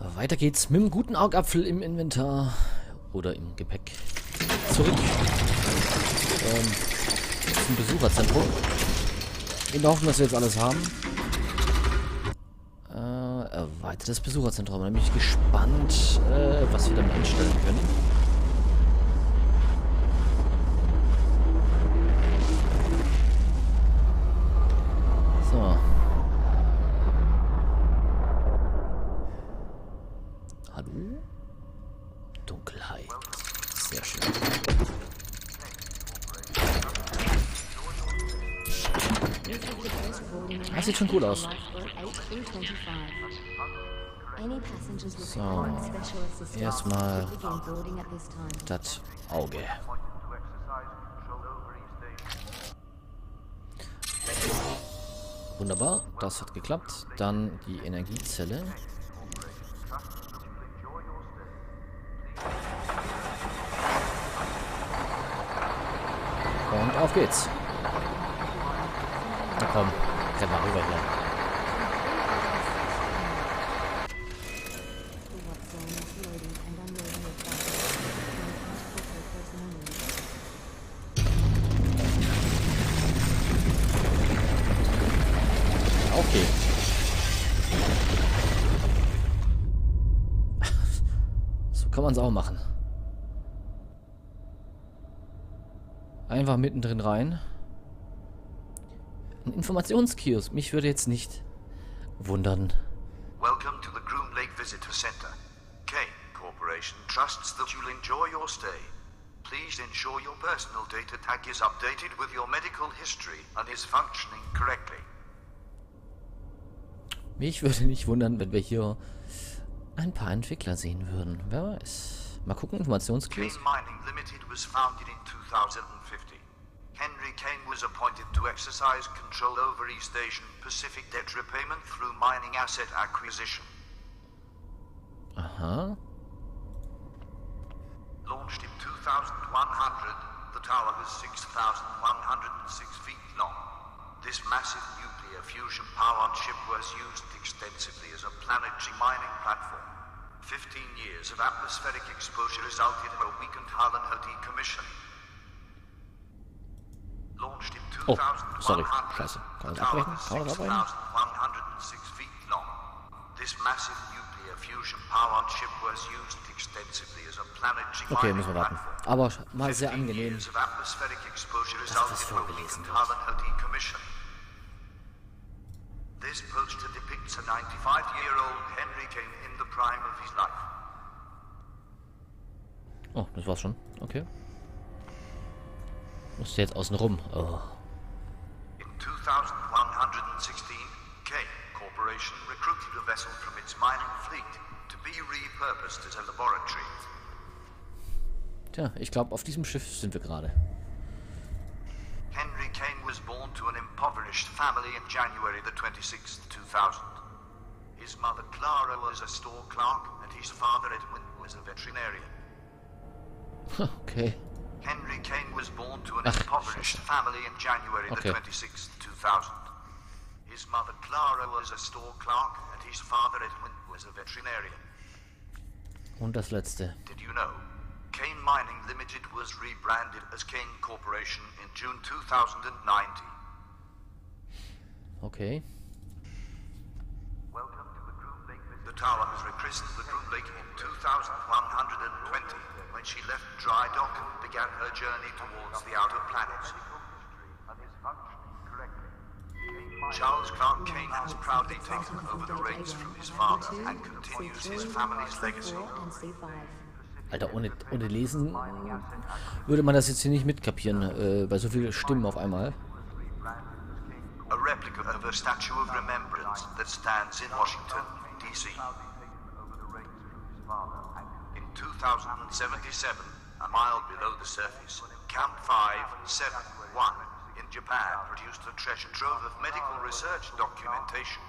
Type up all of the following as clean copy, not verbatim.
Weiter geht's mit dem guten Augapfel im Inventar oder im Gepäck. Zurück zum Besucherzentrum. In der Hoffnung, dass wir jetzt alles haben. Erweitertes Besucherzentrum. Da bin ich gespannt, was wir damit anstellen können. So. Hallo? Dunkelheit. Sehr schön. Das sieht schon gut aus. So. Erstmal das Auge. Wunderbar, das hat geklappt. Dann die Energiezelle. Und auf geht's. Na komm, renn mal rüber hier. Okay. So kann man es auch machen. Einfach mittendrin rein. Ein Informationskiosk. Mich würde jetzt nicht wundern. Welcome to the Groom Lake Visitor Center. Kane Corporation trusts that you'll enjoy your stay. Please ensure your personal data tag is updated with your medical history and is functioning correctly. Mich würde nicht wundern, wenn wir hier ein paar Entwickler sehen würden. Wer weiß. Mal gucken, Informationskiosk. Kane Mining Limited was founded in 2050. Henry Kane was appointed to exercise control over East Asian Pacific debt repayment through mining asset acquisition. Aha. Launched in 2100, the tower was 6,106 feet long. This massive nuclear fusion-powered ship was used extensively as a planetary mining platform. 15 years of atmospheric exposure resulted in a weakened hull and her decommission. Launched in 2100, Oh, sorry. Scheiße. Kann man das abbrechen? Kann man das abbrechen? 6,106 feet long. This massive nuclear fusion-powered ship was used extensively as a planetary Okay, mining müssen wir warten. platform. Aber mal sehr 15 angenehm, years of atmospheric exposure dass das resulted in a vorgelesen weakened wird. hull and her decommission. This poster depicts a 95-year-old Henry Kane in the prime of his life. Oh, das war's schon. Okay. Musste jetzt außen rum. Oh. In 2116, Kane Corporation recruited a vessel from its mining fleet to be repurposed as a laboratory. Tja, ich glaube, auf diesem Schiff sind wir gerade. Henry Kane was born to an impoverished family in January the 26th, 2000. His mother Clara was a store clerk and his father Edwin was a veterinarian. Okay. Henry Kane was born to an impoverished family in January the 26th, 2000. His mother Clara was a store clerk and his father Edwin was a veterinarian. Und das letzte. Did you know? Kane Mining Limited was rebranded as Kane Corporation in June 2019. Okay. Welcome to the Groom Lake. The tower was rechristened the Groom Lake in 2120 when she left dry dock and began her journey towards the outer planets. Charles Clark Kane has proudly taken over the reins from his father and continues his family's legacy. Alter, ohne Lesen würde man das jetzt hier nicht mitkapieren, bei so vielen Stimmen auf einmal. A replica of a statue of remembrance that stands in Washington, D.C. In 2077, a mile below the surface, Camp 571 in Japan produced a treasure trove of medical research documentation.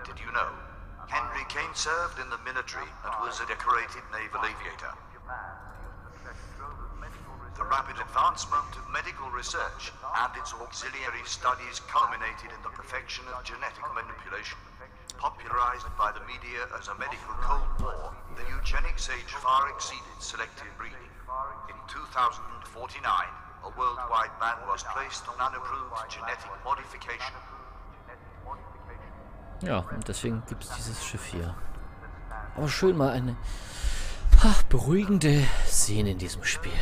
Did you know? Henry Kane served in the military and was a decorated naval aviator. The rapid advancement of medical research and its auxiliary studies culminated in the perfection of genetic manipulation. popularized by the media as a medical Cold War, the eugenics age far exceeded selective breeding. In 2049, a worldwide ban was placed on unapproved genetic modification. Ja, und deswegen gibt es dieses Schiff hier. Aber schön mal eine beruhigende Szene in diesem Spiel.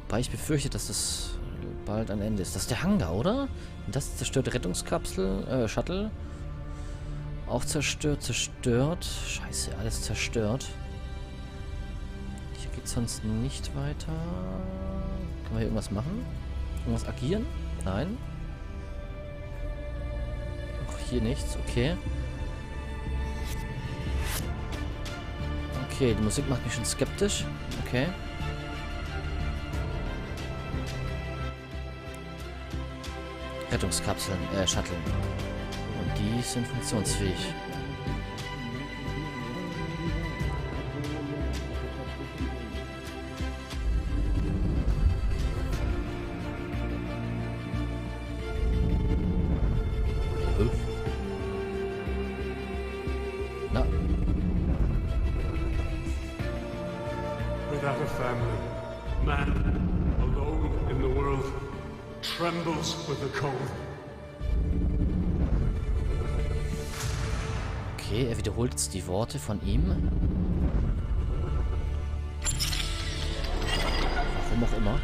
Wobei ich befürchte, dass das bald ein Ende ist. Das ist der Hangar, oder? Und das zerstörte Rettungskapsel, Shuttle. Auch zerstört. Scheiße, alles zerstört. Hier geht es sonst nicht weiter. Können wir hier irgendwas machen? Irgendwas agieren? Nein. Auch hier nichts, okay. Okay, die Musik macht mich schon skeptisch. Okay. Rettungskapseln, Shuttle. Und die sind funktionsfähig. Na. Without a family, man, alone in the world, trembles with the cold. Okay, er wiederholt jetzt die Worte von ihm. Warum auch immer.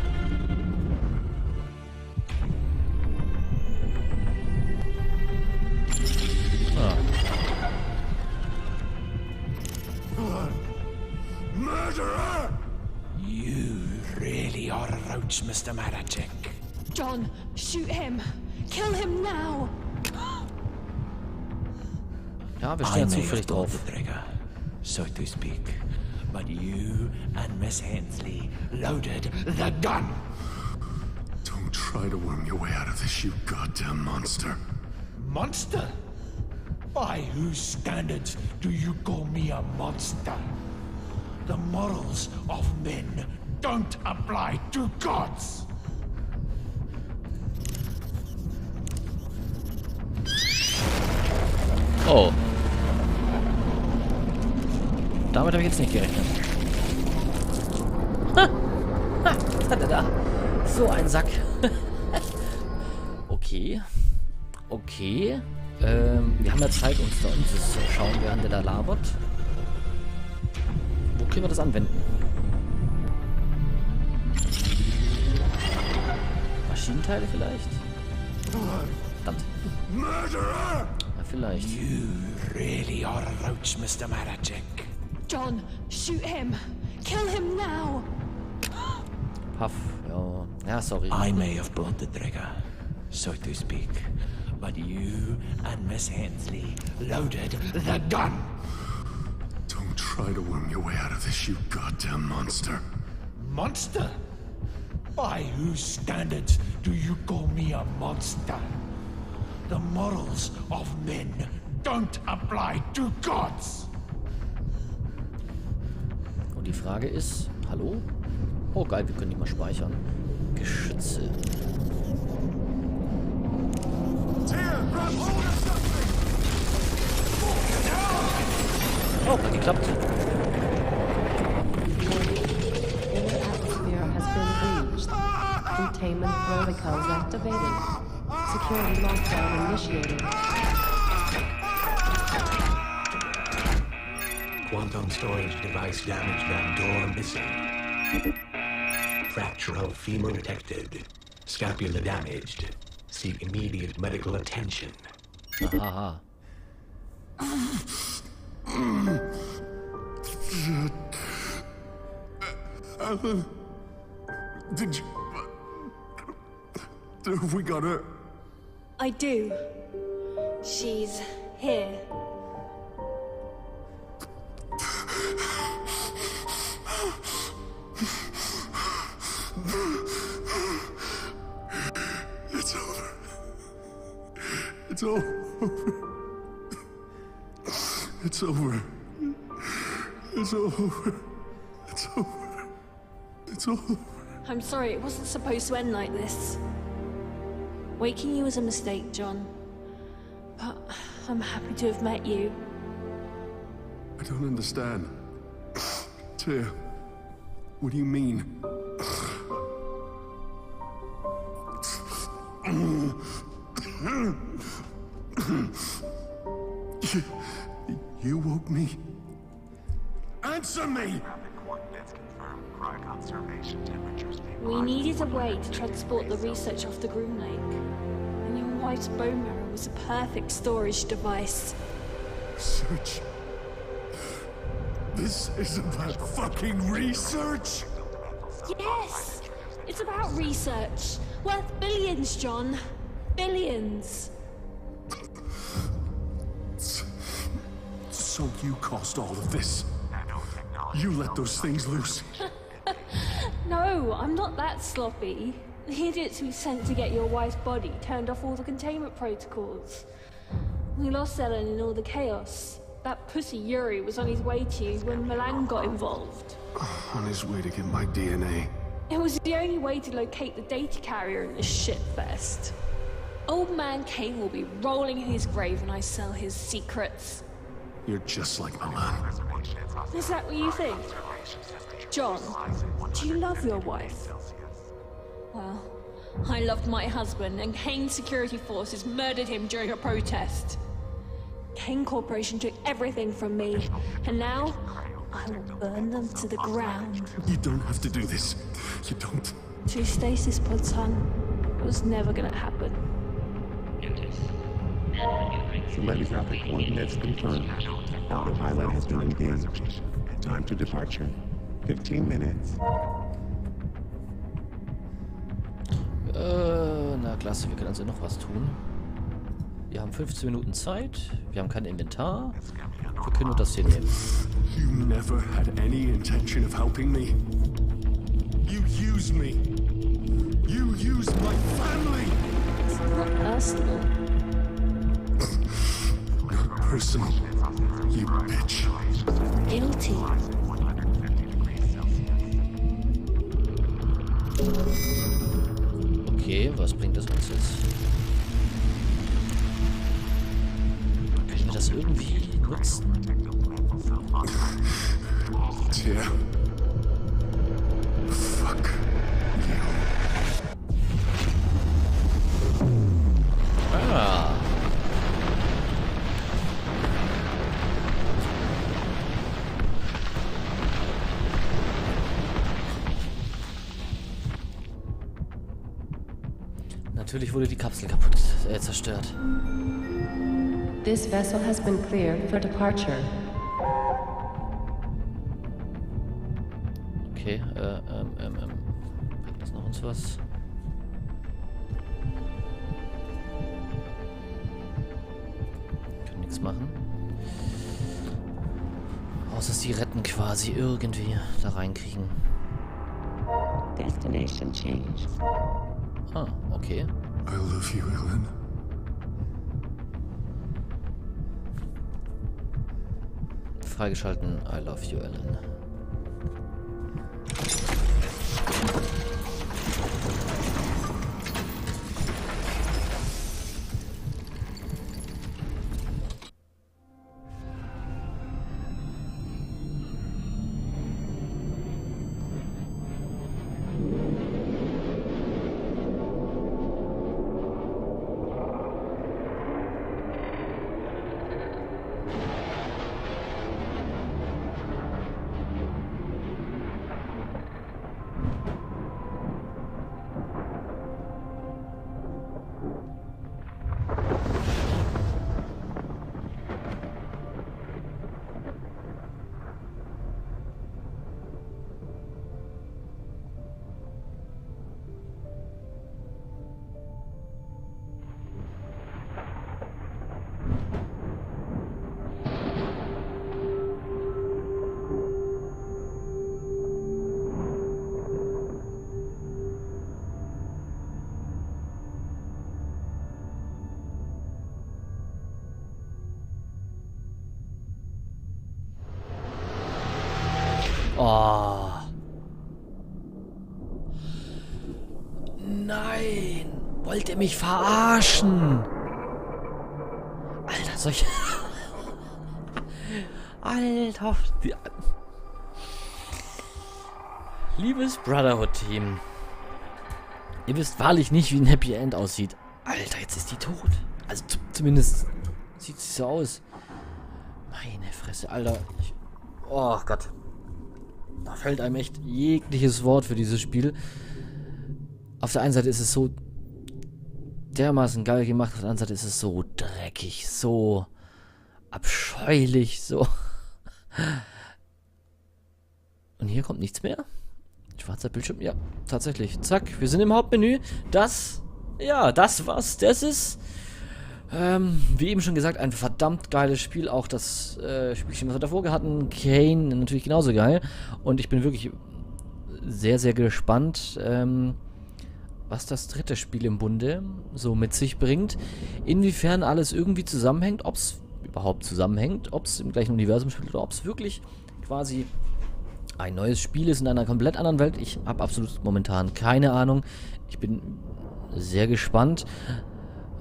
Murderer! You really are a roach, Mr. Maracheck. John, shoot him! Kill him now! Ja, wir I stehen may zufällig have pulled drauf. the trigger, so to speak, but you and Miss Hensley loaded the gun. Don't try to worm your way out of this, you goddamn monster. Monster? By whose standards do you call me a monster? The morals of men don't apply to gods. Oh. Damit habe ich jetzt nicht gerechnet. Ha! Ha! Was hat er da? So ein Sack. Okay. Okay. Wir haben ja Zeit, uns da umzuschauen, während der da labert. Wo können wir das anwenden? Maschinenteile vielleicht? Verdammt. Murderer! Ja, vielleicht. You really are a roach, Mr. Maracheck. John, shoot him! Kill him now! Puff. Ja. Ja, sorry. I may have pulled the trigger, so to speak, but you and Miss Hensley loaded the gun. Don't try to worm your way out of this, you goddamn monster. Monster? By whose standards do you call me a monster? The morals of men don't apply to gods. Und die Frage ist, hallo? Oh geil, wir können die mal speichern. Geschütze. Oh, hat geklappt. Atmosphäre has been breached. Containment protocols activated. Security lockdown initiated. Quantum storage device damaged and door missing. Fracture of femur detected. Scapula damaged. Seek immediate medical attention. Aha. Alan, did you... Have we got her? I do. She's here. It's over. It's over. It's over. It's over. It's over. It's over. I'm sorry, it wasn't supposed to end like this. Waking you was a mistake, John. But I'm happy to have met you. I don't understand. Tyr, what do you mean? You woke me. Answer me! We needed a way to transport the research off the Groom Lake. And your wife's bone marrow was a perfect storage device. Research? This is about fucking research? Yes! It's about research. Worth billions, John. Billions. So you caused all of this? You let those things loose? No, I'm not that sloppy. The idiots we sent to get your wife's body turned off all the containment protocols. We lost Ellen in all the chaos. That pussy Yuri was on his way to you when Milan got involved. On his way to get my DNA. It was the only way to locate the data carrier in this shitfest. Old man Kane will be rolling in his grave when I sell his secrets. You're just like Milan. Is that what you think? John, do you love your wife? Well, I loved my husband, and Kane's security forces murdered him during a protest. Kane Corporation took everything from me, and now I will burn them to the ground. You don't have to do this. You don't. To Stasis pods, hon. It was never gonna happen. Telepathic coordinates confirmed. Autopilot has been engaged. Time to departure. 15 minutes. Na klasse, wir können also noch was tun. Wir haben 15 Minuten Zeit. Wir haben kein Inventar. Wir können nur das hier nehmen. You never had any intention of helping me. You used me. You used my family. It's not personal. Personal. You bitch. Guilty. Okay, was bringt das uns jetzt? Können wir das irgendwie nutzen? Tja. Fuck. Ah. Natürlich wurde die Kapsel zerstört. This vessel has been cleared for departure. Okay, bringt das noch uns was? Können nichts machen. Außer sie retten quasi irgendwie da reinkriegen. Destination changed. Ah, okay. I love you, Ellen. Freigeschalten. I love you, Ellen. Oh. Nein! Wollt Wollt ihr mich verarschen? Alter, solche... Alter... Liebes Brotherhood-Team. Ihr wisst wahrlich nicht, wie ein Happy End aussieht. Alter, jetzt ist die tot. Also zumindest sieht sie so aus. Meine Fresse, Alter. Oh Gott. Da fällt einem echt jegliches Wort für dieses Spiel. Auf der einen Seite ist es so dermaßen geil gemacht, auf der anderen Seite ist es so dreckig, so abscheulich, so... Und hier kommt nichts mehr. Schwarzer Bildschirm, ja, tatsächlich. Zack, wir sind im Hauptmenü. Das war's. Stasis. Wie eben schon gesagt, ein verdammt geiles Spiel. Auch das Spielchen, was wir davor hatten, Kane, natürlich genauso geil. Und ich bin wirklich sehr, sehr gespannt, was das dritte Spiel im Bunde so mit sich bringt. Inwiefern alles irgendwie zusammenhängt, ob es überhaupt zusammenhängt, ob es im gleichen Universum spielt oder ob es wirklich quasi ein neues Spiel ist in einer komplett anderen Welt. Ich habe absolut momentan keine Ahnung. Ich bin sehr gespannt.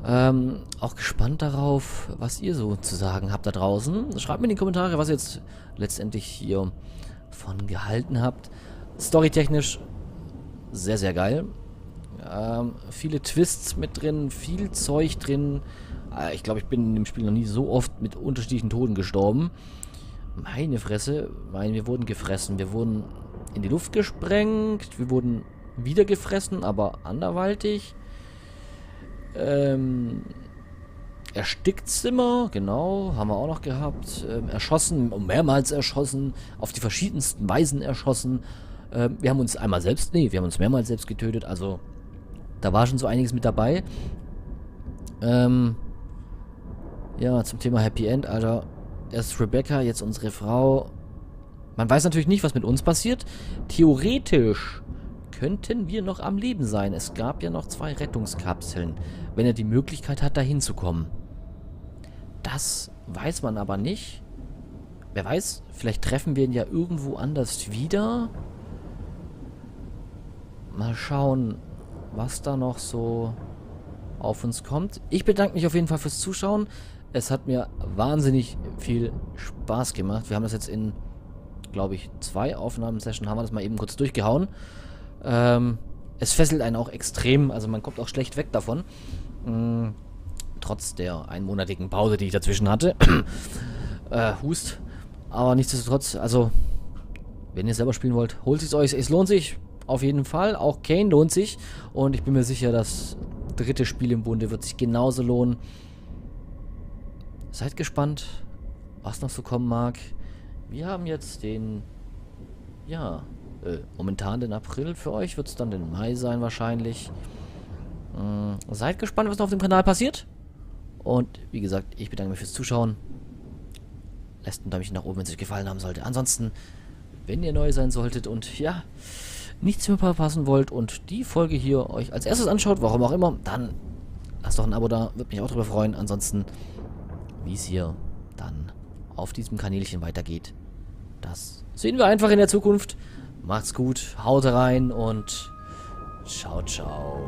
Auch gespannt darauf, was ihr so zu sagen habt da draußen. Schreibt mir in die Kommentare, was ihr jetzt letztendlich hier von gehalten habt. Storytechnisch sehr, sehr geil. Viele Twists mit drin, viel Zeug drin. Ich glaube, ich bin in dem Spiel noch nie so oft mit unterschiedlichen Toten gestorben. Meine Fresse, wir wurden gefressen. Wir wurden in die Luft gesprengt. Wir wurden wieder gefressen, aber anderweitig. Erstickt immer, genau, haben wir auch noch gehabt. Erschossen, mehrmals erschossen, auf die verschiedensten Weisen erschossen. Wir haben uns mehrmals selbst getötet, also da war schon so einiges mit dabei. Ja, zum Thema Happy End, Alter. Erst Rebecca, jetzt unsere Frau. Man weiß natürlich nicht, was mit uns passiert. Theoretisch könnten wir noch am Leben sein. Es gab ja noch 2 Rettungskapseln, wenn er die Möglichkeit hat, da hinzukommen. Das weiß man aber nicht. Wer weiß, vielleicht treffen wir ihn ja irgendwo anders wieder. Mal schauen, was da noch so auf uns kommt. Ich bedanke mich auf jeden Fall fürs Zuschauen. Es hat mir wahnsinnig viel Spaß gemacht. Wir haben das jetzt in, glaube ich, 2 Aufnahmesessions haben wir das mal eben kurz durchgehauen. Es fesselt einen auch extrem, also man kommt auch schlecht weg davon. Trotz der einmonatigen Pause, die ich dazwischen hatte. Hust. Aber nichtsdestotrotz, also, wenn ihr selber spielen wollt, holt es euch. Es lohnt sich auf jeden Fall. Auch Kane lohnt sich. Und ich bin mir sicher, das dritte Spiel im Bunde wird sich genauso lohnen. Seid gespannt, was noch so kommen mag. Wir haben jetzt den, ja, momentan den April. Für euch wird es dann den Mai sein wahrscheinlich. Seid gespannt, was noch auf dem Kanal passiert. Und wie gesagt, ich bedanke mich fürs Zuschauen. Lasst ein Däumchen nach oben, wenn es euch gefallen haben sollte. Ansonsten, wenn ihr neu sein solltet und ja, nichts mehr verpassen wollt und die Folge hier euch als erstes anschaut, warum auch immer, dann lasst doch ein Abo da, würde mich auch darüber freuen. Ansonsten, wie es hier dann auf diesem Kanälchen weitergeht, das sehen wir einfach in der Zukunft. Macht's gut, haut rein und ciao, ciao.